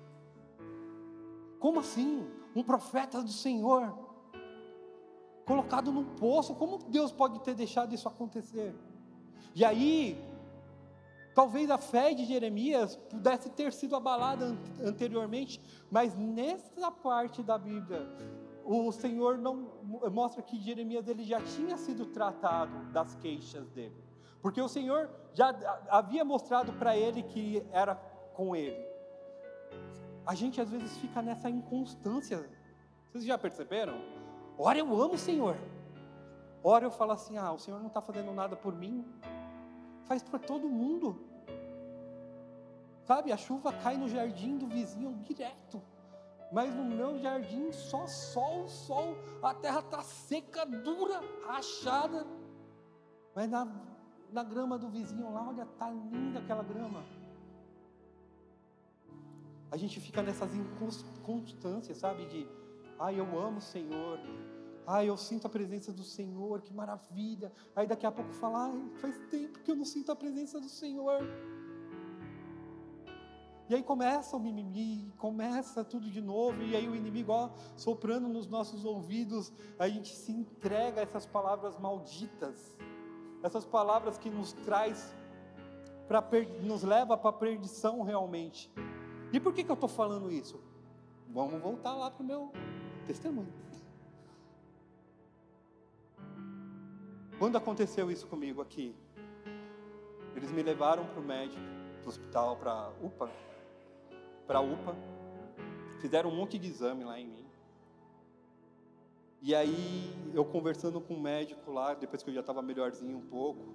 Como assim? Um profeta do Senhor colocado num poço, como Deus pode ter deixado isso acontecer? E aí, talvez a fé de Jeremias pudesse ter sido abalada anteriormente, mas nessa parte da Bíblia, o Senhor não mostra que Jeremias, ele já tinha sido tratado das queixas dele, porque o Senhor já havia mostrado para ele que era com ele. A gente às vezes fica nessa inconstância. Vocês já perceberam? Ora eu amo o Senhor, ora eu falo assim, o Senhor não está fazendo nada por mim. Faz para todo mundo, sabe? A chuva cai no jardim do vizinho direto, mas no meu jardim só sol, a terra está seca, dura, rachada, mas na grama do vizinho lá, olha, está linda aquela grama. A gente fica nessas inconstâncias, sabe? De, eu amo o Senhor, eu sinto a presença do Senhor, que maravilha. Aí daqui a pouco fala, faz tempo que eu não sinto a presença do Senhor. E aí começa o mimimi, começa tudo de novo, e aí o inimigo, soprando nos nossos ouvidos, a gente se entrega a essas palavras malditas, essas palavras que nos nos leva para a perdição realmente. E por que eu estou falando isso? Vamos voltar lá para o meu testemunho. Quando aconteceu isso comigo aqui, eles me levaram para o médico, para o hospital, para a UPA, fizeram um monte de exame lá em mim. E aí, eu conversando com o médico lá, depois que eu já estava melhorzinho um pouco,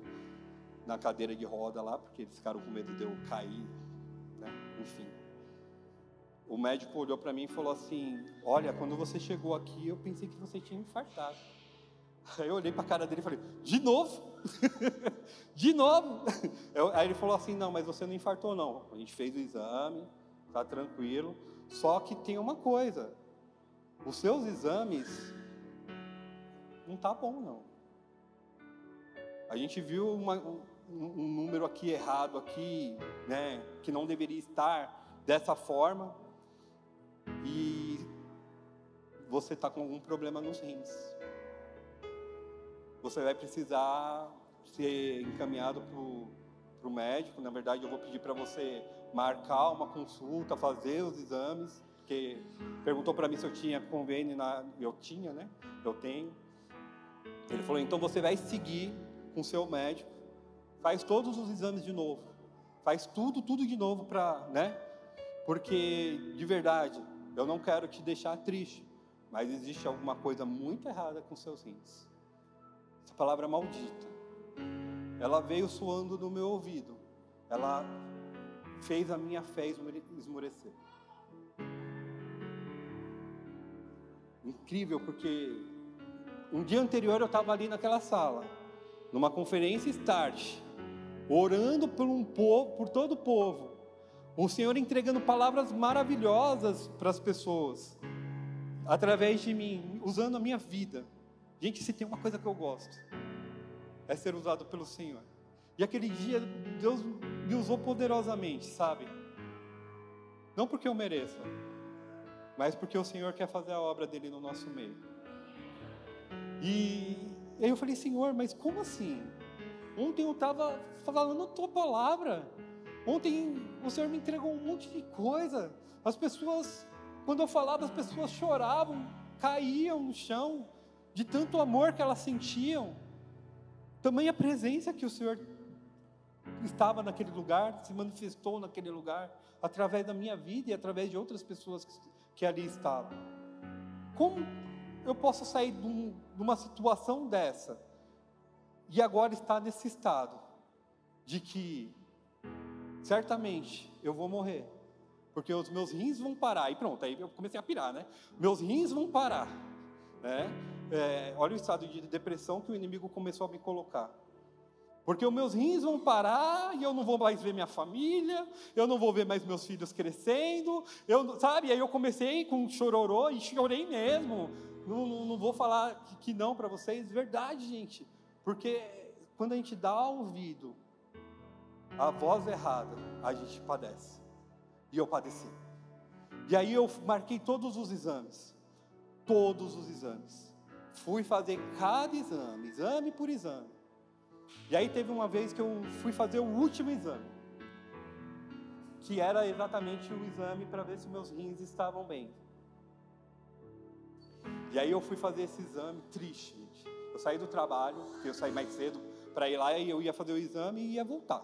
na cadeira de roda lá, porque eles ficaram com medo de eu cair, né? Enfim. O médico olhou para mim e falou assim, olha, quando você chegou aqui, eu pensei que você tinha infartado. Aí eu olhei para a cara dele e falei, de novo? De novo? Aí ele falou assim, não, mas você não infartou não. A gente fez o exame, tá tranquilo. Só que tem uma coisa, os seus exames não tá bom não. A gente viu um número aqui errado aqui, né, que não deveria estar dessa forma. E você está com algum problema nos rins. Você vai precisar ser encaminhado para o médico. Na verdade, eu vou pedir para você marcar uma consulta, fazer os exames, porque perguntou para mim se eu tinha convênio, eu tinha, né? Eu tenho. Ele falou, então você vai seguir com o seu médico, faz todos os exames de novo, faz tudo de novo né? Porque, de verdade, eu não quero te deixar triste, mas existe alguma coisa muito errada com seus rins. palavra maldita, ela veio soando no meu ouvido, ela fez a minha fé esmorecer. Incrível, porque um dia anterior eu estava ali naquela sala, numa conferência Start, orando por todo o povo, o Senhor entregando palavras maravilhosas para as pessoas, através de mim, usando a minha vida. Gente, se tem uma coisa que eu gosto, é ser usado pelo Senhor. E aquele dia, Deus me usou poderosamente, sabe? Não porque eu mereça, mas porque o Senhor quer fazer a obra dele no nosso meio. E aí eu falei, Senhor, mas como assim? Ontem eu estava falando a tua palavra. Ontem o Senhor me entregou um monte de coisa. As pessoas, quando eu falava, as pessoas choravam, caíam no chão, de tanto amor que elas sentiam. Também a presença que o Senhor estava naquele lugar, se manifestou naquele lugar, através da minha vida e através de outras pessoas que ali estavam. Como eu posso sair de uma situação dessa e agora estar nesse estado de que certamente eu vou morrer, porque os meus rins vão parar, e pronto, aí eu comecei a pirar, né? Meus rins vão parar, né? Olha o estado de depressão que o inimigo começou a me colocar, porque os meus rins vão parar, e eu não vou mais ver minha família, eu não vou ver mais meus filhos crescendo, sabe? Aí eu comecei com um chororô, e chorei mesmo, não vou falar que não para vocês, verdade, gente, porque quando a gente dá ouvido a voz errada, a gente padece. E eu padeci. E aí eu marquei todos os exames. Fui fazer cada exame por exame. E aí teve uma vez que eu fui fazer o último exame, que era exatamente o exame para ver se meus rins estavam bem. E aí eu fui fazer esse exame triste, gente. Eu saí do trabalho, porque eu saí mais cedo para ir lá, e eu ia fazer o exame e ia voltar.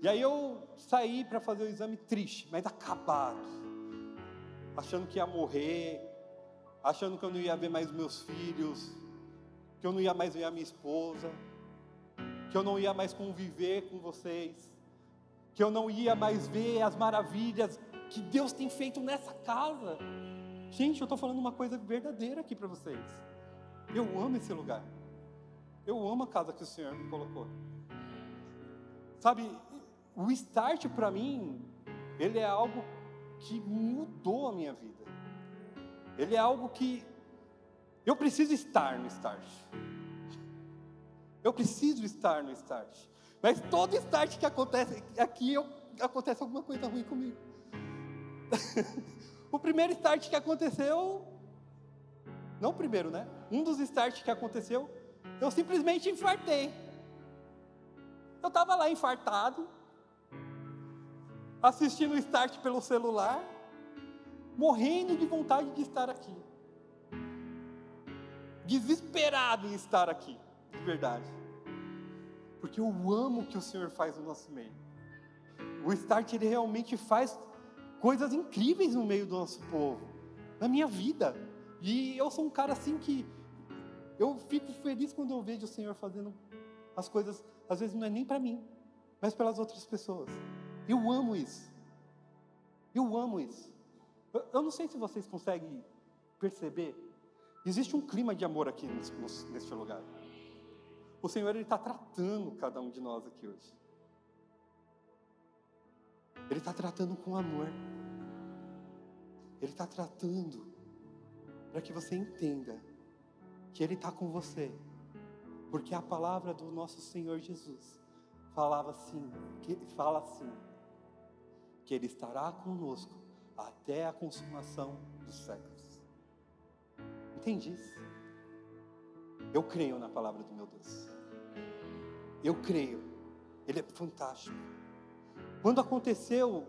E aí eu saí para fazer o exame triste, mas acabado, achando que ia morrer, achando que eu não ia ver mais meus filhos, que eu não ia mais ver a minha esposa, que eu não ia mais conviver com vocês, que eu não ia mais ver as maravilhas que Deus tem feito nessa casa. Gente, eu estou falando uma coisa verdadeira aqui para vocês. Eu amo esse lugar. Eu amo a casa que o Senhor me colocou. Sabe, o Start para mim, ele é algo que mudou a minha vida. Ele é algo que eu preciso estar no Start. Eu preciso estar no Start. Mas todo Start que acontece aqui, acontece alguma coisa ruim comigo. O primeiro Start que aconteceu, não o primeiro, né? Um dos Start que aconteceu, eu simplesmente infartei. Eu estava lá infartado, assistindo o Start pelo celular, morrendo de vontade de estar aqui, desesperado em estar aqui, de verdade, porque eu amo o que o Senhor faz no nosso meio. O Start, ele realmente faz coisas incríveis no meio do nosso povo, na minha vida, e eu sou um cara assim que, eu fico feliz quando eu vejo o Senhor fazendo as coisas, às vezes não é nem para mim, mas pelas outras pessoas. Eu amo isso. Eu não sei se vocês conseguem perceber, existe um clima de amor aqui neste lugar. O Senhor, ele está tratando cada um de nós aqui hoje. Ele está tratando com amor. Ele está tratando para que você entenda que Ele está com você. Porque a palavra do nosso Senhor Jesus fala assim, que Ele estará conosco até a consumação dos séculos. Entende isso? Eu creio na palavra do meu Deus. Eu creio. Ele é fantástico. Quando aconteceu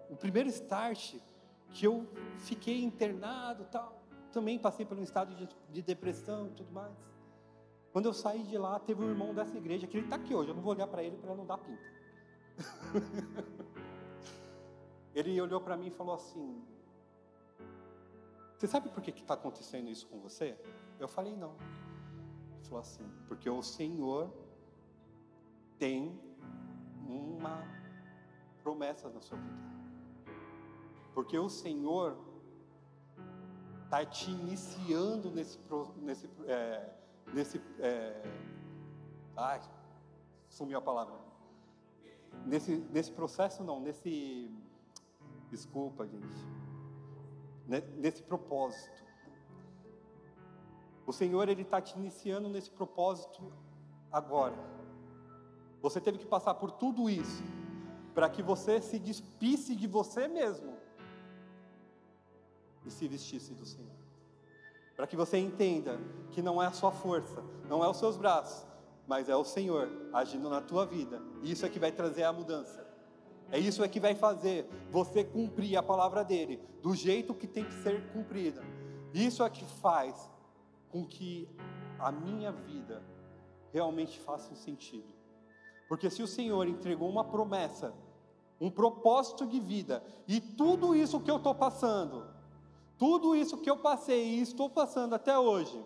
o primeiro Start, que eu fiquei internado, tal, também passei por um estado de depressão e tudo mais. Quando eu saí de lá, teve um irmão dessa igreja, que ele está aqui hoje, eu não vou olhar para ele para não dar pinta. Ele olhou para mim e falou assim: você sabe por que está acontecendo isso com você? Eu falei, não. Ele Ele falou assim: porque o Senhor tem uma promessa na sua vida. Porque o Senhor está te iniciando sumiu a palavra. Nesse processo não, desculpa, gente. Nesse propósito. O Senhor, Ele está te iniciando nesse propósito agora. Você teve que passar por tudo isso para que você se despisse de você mesmo e se vestisse do Senhor. Para que você entenda que não é a sua força, não é os seus braços, mas é o Senhor agindo na tua vida. E isso é que vai trazer a mudança. É isso que vai fazer você cumprir a palavra dele do jeito que tem que ser cumprida. Isso é que faz com que a minha vida realmente faça um sentido. Porque se o Senhor entregou uma promessa, um propósito de vida, e tudo isso que eu estou passando, tudo isso que eu passei e estou passando até hoje,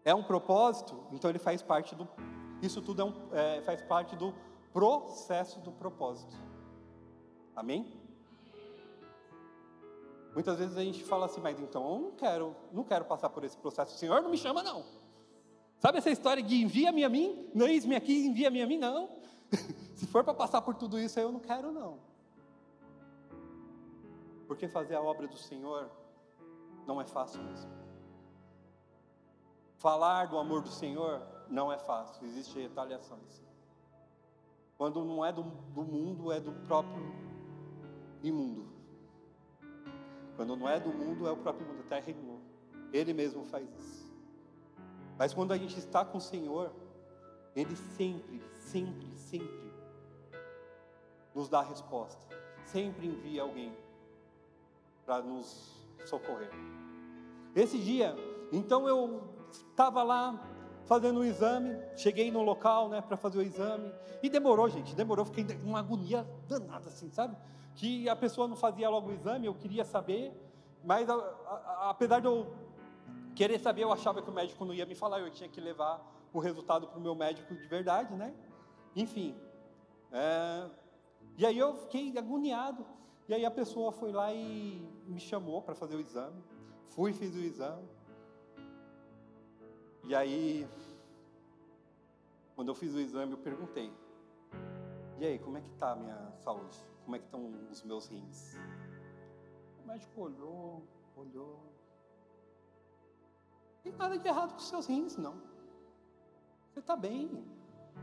é um propósito, então ele faz parte do... Isso tudo faz parte do processo do propósito. Amém? Muitas vezes a gente fala assim: mas então eu não quero passar por esse processo. O Senhor não me chama, não. Sabe essa história de envia-me a mim? Não, eis-me aqui, envia-me a mim, não. Se for para passar por tudo isso, eu não quero, não. Porque fazer a obra do Senhor não é fácil mesmo. Falar do amor do Senhor não é fácil, existem retaliações. Quando não é do mundo, é do próprio imundo. Quando não é do mundo, é o próprio mundo, até reinou. Ele mesmo faz isso. Mas quando a gente está com o Senhor, Ele sempre, sempre, sempre nos dá a resposta. Sempre envia alguém para nos socorrer. Esse dia, então eu estava lá fazendo o exame, cheguei no local, para fazer o exame, e demorou, gente, fiquei numa agonia danada, assim, sabe? Que a pessoa não fazia logo o exame, eu queria saber, mas apesar de eu querer saber, eu achava que o médico não ia me falar, eu tinha que levar o resultado para o meu médico de verdade, Enfim, e aí eu fiquei agoniado, e aí a pessoa foi lá e me chamou para fazer o exame, fiz o exame, e aí, quando eu fiz o exame, eu perguntei: e aí, como é que está a minha saúde? Como é que estão os meus rins? O médico olhou. Não tem nada de errado com os seus rins, não. Você está bem.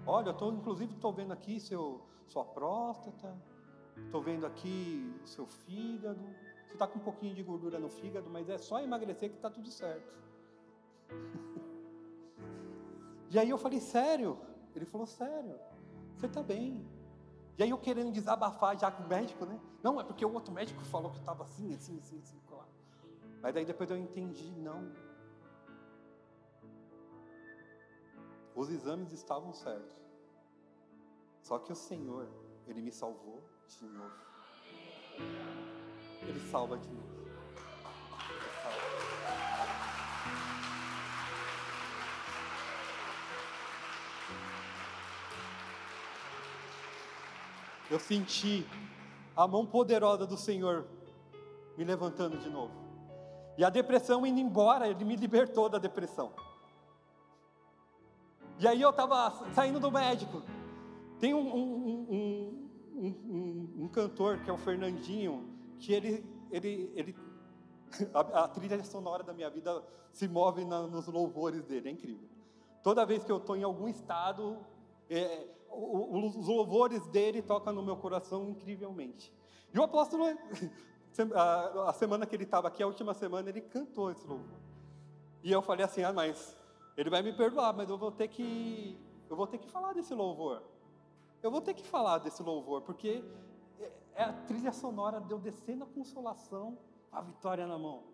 Olha, inclusive estou vendo aqui sua próstata, estou vendo aqui o seu fígado. Você está com um pouquinho de gordura no fígado, mas é só emagrecer que está tudo certo. E aí eu falei: sério? Ele falou: sério, você está bem. E aí eu querendo desabafar já com o médico, Não, é porque o outro médico falou que estava assim, lá. Mas daí depois eu entendi, não. Os exames estavam certos. Só que o Senhor, Ele me salvou de novo. Ele salva de novo. Eu senti a mão poderosa do Senhor me levantando de novo. E a depressão indo embora, Ele me libertou da depressão. E aí eu estava saindo do médico. Tem um cantor que é o Fernandinho, que ele a trilha sonora da minha vida se move nos louvores dele, é incrível. Toda vez que eu estou em algum estado, os louvores dele tocam no meu coração incrivelmente. E o apóstolo, a semana que ele estava aqui, a última semana, ele cantou esse louvor. E eu falei assim: mas ele vai me perdoar, mas eu vou ter que falar desse louvor. Eu vou ter que falar desse louvor, porque é a trilha sonora de eu descendo a consolação, a vitória na mão.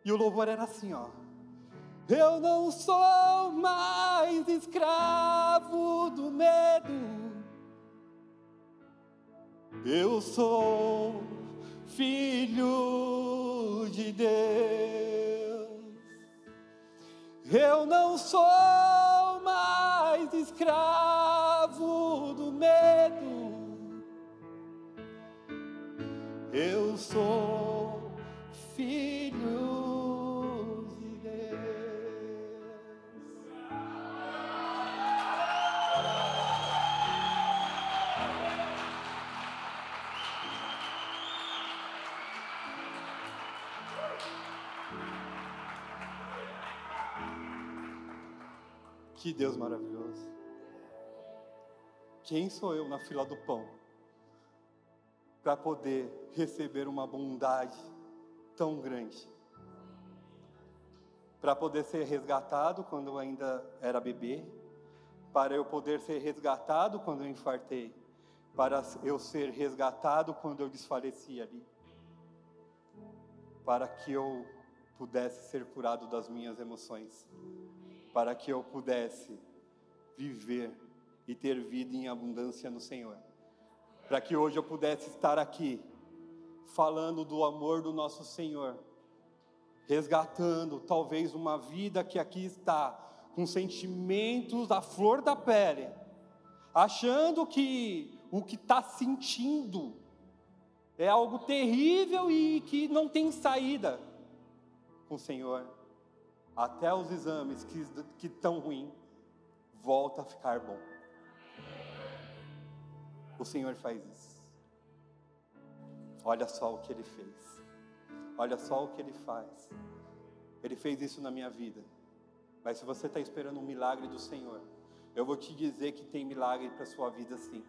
E o louvor era assim, Eu não sou mais escravo do medo. Eu sou filho de Deus. Eu não sou mais escravo do medo. Eu sou filho de Deus. Que Deus maravilhoso. Quem sou eu na fila do pão para poder receber uma bondade tão grande? Para poder ser resgatado quando eu ainda era bebê, para eu poder ser resgatado quando eu infartei, para eu ser resgatado quando eu desfaleci ali, para que eu pudesse ser curado das minhas emoções, para que eu pudesse viver e ter vida em abundância no Senhor, para que hoje eu pudesse estar aqui, falando do amor do nosso Senhor, resgatando talvez uma vida que aqui está, com sentimentos à flor da pele, achando que o que está sentindo é algo terrível e que não tem saída. Com o Senhor, até os exames que estão ruins, volta a ficar bom. O Senhor faz isso. Olha só o que Ele fez. Olha só o que Ele faz. Ele fez isso na minha vida. Mas se você está esperando um milagre do Senhor, eu vou te dizer que tem milagre para a sua vida sim.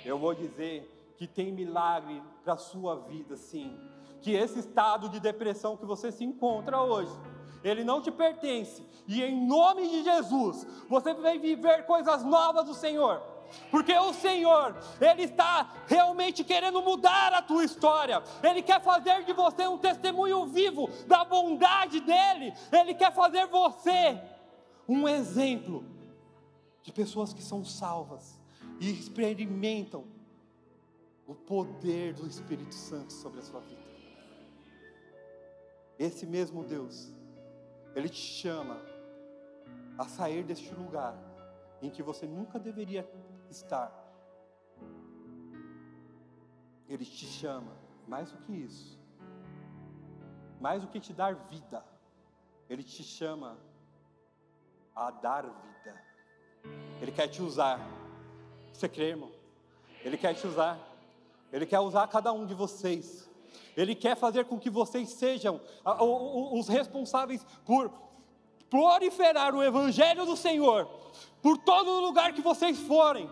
Eu vou dizer que tem milagre para a sua vida sim. Que esse estado de depressão que você se encontra hoje, ele não te pertence. E em nome de Jesus, você vai viver coisas novas do Senhor. Porque o Senhor, Ele está realmente querendo mudar a tua história. Ele quer fazer de você um testemunho vivo da bondade dEle. Ele quer fazer você um exemplo de pessoas que são salvas e experimentam o poder do Espírito Santo sobre a sua vida. Esse mesmo Deus, Ele te chama a sair deste lugar em que você nunca deveria estar. Ele te chama, mais do que isso, mais do que te dar vida, Ele te chama a dar vida. Ele quer te usar. Você crê, irmão? Ele quer te usar. Ele quer usar cada um de vocês. Ele quer fazer com que vocês sejam os responsáveis por proliferar o Evangelho do Senhor por todo lugar que vocês forem.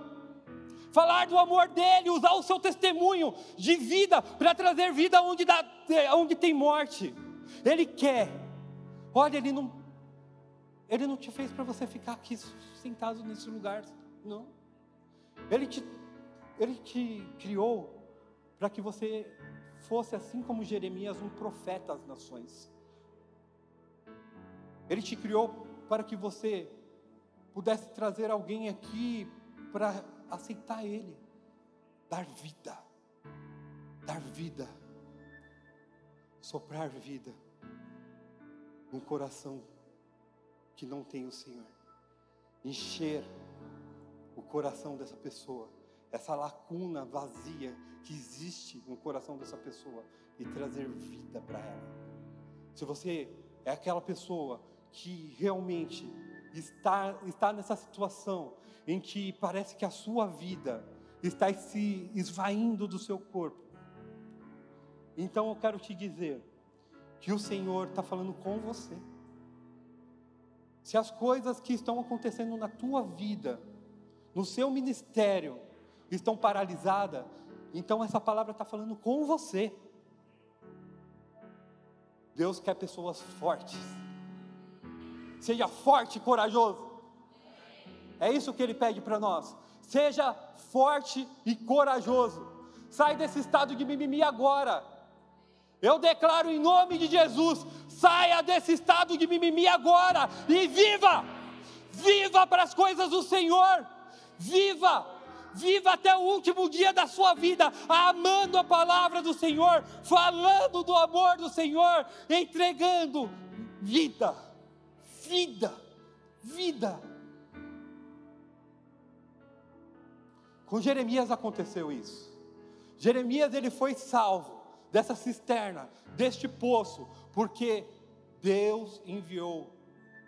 Falar do amor dEle, usar o seu testemunho de vida para trazer vida onde tem morte. Ele quer. Olha, Ele não te fez para você ficar aqui sentado nesse lugar, não. Ele te criou para que você fosse, assim como Jeremias, um profeta às nações. Ele te criou para que você pudesse trazer alguém aqui para aceitar Ele, dar vida, soprar vida num coração que não tem o Senhor, encher o coração dessa pessoa, essa lacuna vazia que existe no coração dessa pessoa e trazer vida para ela. Se você é aquela pessoa que realmente está nessa situação em que parece que a sua vida está se esvaindo do seu corpo, então eu quero te dizer que o Senhor está falando com você. Se as coisas que estão acontecendo na tua vida, no seu ministério, estão paralisadas, então essa palavra está falando com você. Deus quer pessoas fortes. Seja forte e corajoso. É isso que Ele pede para nós. Seja forte e corajoso. Sai desse estado de mimimi agora. Eu declaro em nome de Jesus, saia desse estado de mimimi agora e viva! Viva para as coisas do Senhor! Viva! Viva até o último dia da sua vida, amando a palavra do Senhor, falando do amor do Senhor, entregando vida, vida, vida. Com Jeremias aconteceu isso. Jeremias, ele foi salvo dessa cisterna, deste poço, porque Deus enviou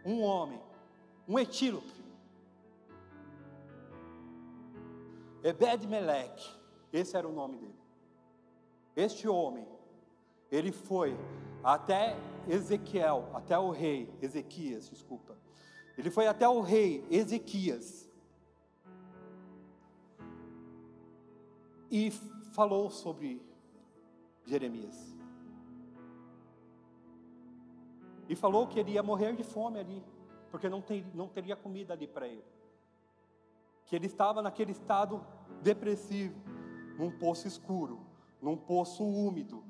um homem, um etílope, Ebed-Meleque, esse era o nome dele. Este homem, ele foi até Ezequiel, até o rei Ezequias, desculpa. Ele foi até o rei Ezequias e falou sobre Jeremias. E falou que ele ia morrer de fome ali, porque não teria comida ali para ele. Que ele estava naquele estado depressivo, num poço escuro, num poço úmido,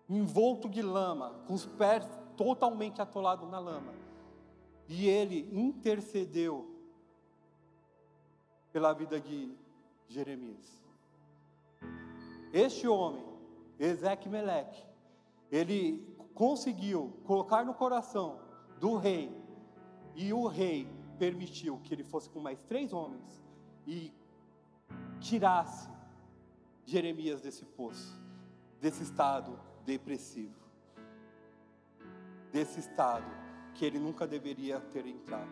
envolto de lama, com os pés totalmente atolados na lama. E ele intercedeu pela vida de Jeremias. Este homem, Ebed-Meleque, ele conseguiu colocar no coração do rei, e o rei permitiu que ele fosse com mais 3 homens e tirasse Jeremias desse poço, desse estado depressivo, desse estado que ele nunca deveria ter entrado.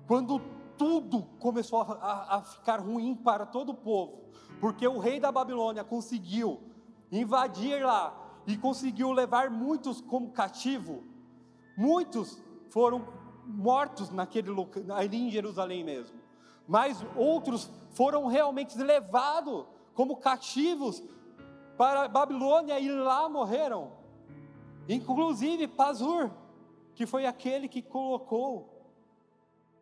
Quando tudo começou a ficar ruim para todo o povo, porque o rei da Babilônia conseguiu invadir lá e conseguiu levar muitos como cativo, muitos foram mortos ali em Jerusalém mesmo, mas outros foram realmente levados como cativos para a Babilônia e lá morreram, inclusive Pazur, que foi aquele que colocou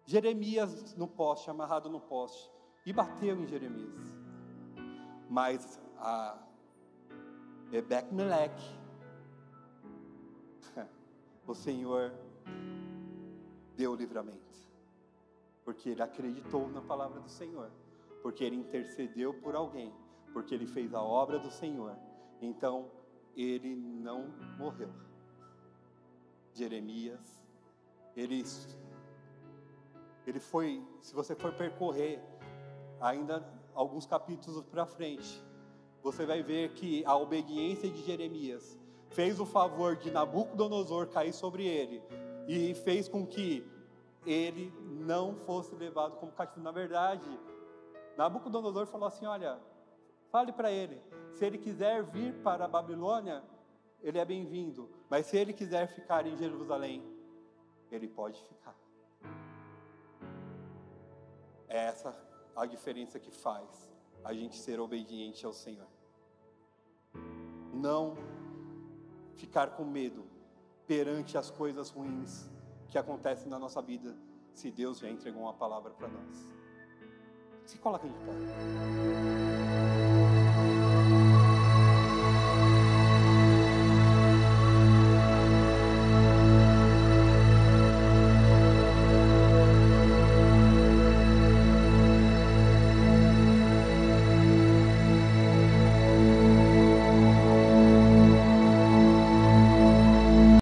Jeremias no poste, amarrado no poste, e bateu em Jeremias. Mas a Ebed-Meleque, o Senhor deu o livramento, porque ele acreditou na palavra do Senhor, porque ele intercedeu por alguém, porque ele fez a obra do Senhor, então ele não morreu. Jeremias, ele foi, se você for percorrer ainda alguns capítulos para frente, você vai ver que a obediência de Jeremias fez o favor de Nabucodonosor cair sobre ele, e fez com que ele não fosse levado como cativo. Na verdade, Nabucodonosor falou assim: olha, fale para ele, se ele quiser vir para a Babilônia, ele é bem-vindo, mas se ele quiser ficar em Jerusalém, ele pode ficar. É essa a diferença que faz a gente ser obediente ao Senhor. Não ficar com medo perante as coisas ruins que acontecem na nossa vida, se Deus já entregou uma palavra para nós. Se coloca de pé.